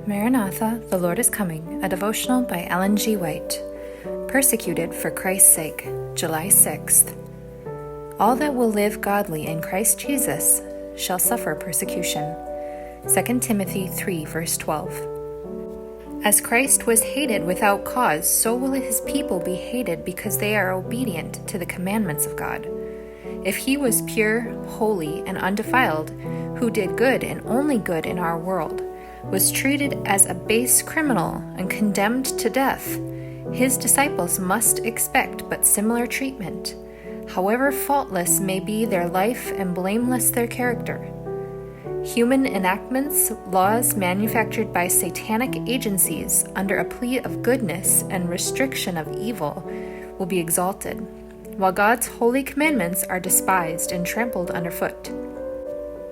Maranatha, the Lord is Coming, a devotional by Ellen G. White. Persecuted for Christ's sake, July 6th. All that will live godly in Christ Jesus shall suffer persecution. 2 Timothy 3, verse 12. As Christ was hated without cause, so will his people be hated because they are obedient to the commandments of God. If he was pure, holy, and undefiled, who did good and only good in our world, was treated as a base criminal and condemned to death, his disciples must expect but similar treatment, however faultless may be their life and blameless their character. Human enactments, laws manufactured by satanic agencies under a plea of goodness and restriction of evil, will be exalted, while God's holy commandments are despised and trampled underfoot.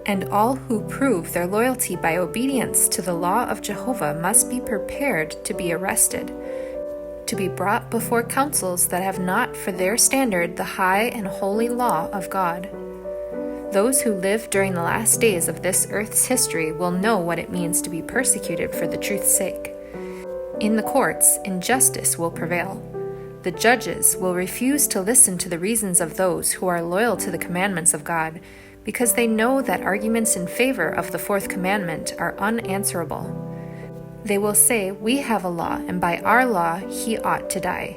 And all who prove their loyalty by obedience to the law of Jehovah must be prepared to be arrested, to be brought before councils that have not for their standard the high and holy law of God. Those who live during the last days of this earth's history will know what it means to be persecuted for the truth's sake. In the courts, injustice will prevail. The judges will refuse to listen to the reasons of those who are loyal to the commandments of God, because they know that arguments in favor of the fourth commandment are unanswerable. They will say, "We have a law, and by our law he ought to die."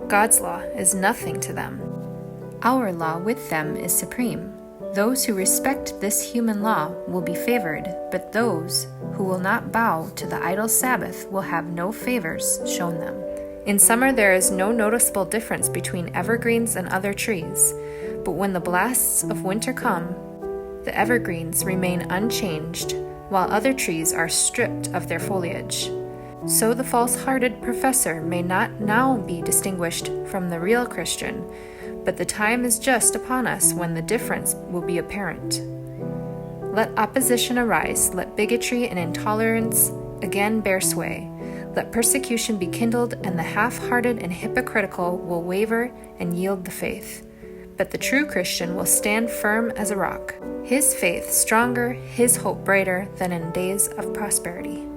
God's law is nothing to them. Our law with them is supreme. Those who respect this human law will be favored, but those who will not bow to the idol Sabbath will have no favors shown them. In summer there is no noticeable difference between evergreens and other trees, but when the blasts of winter come, the evergreens remain unchanged, while other trees are stripped of their foliage. So the false-hearted professor may not now be distinguished from the real Christian, but the time is just upon us when the difference will be apparent. Let opposition arise, let bigotry and intolerance again bear sway. Let persecution be kindled, and the half-hearted and hypocritical will waver and yield the faith. But the true Christian will stand firm as a rock, his faith stronger, his hope brighter than in days of prosperity.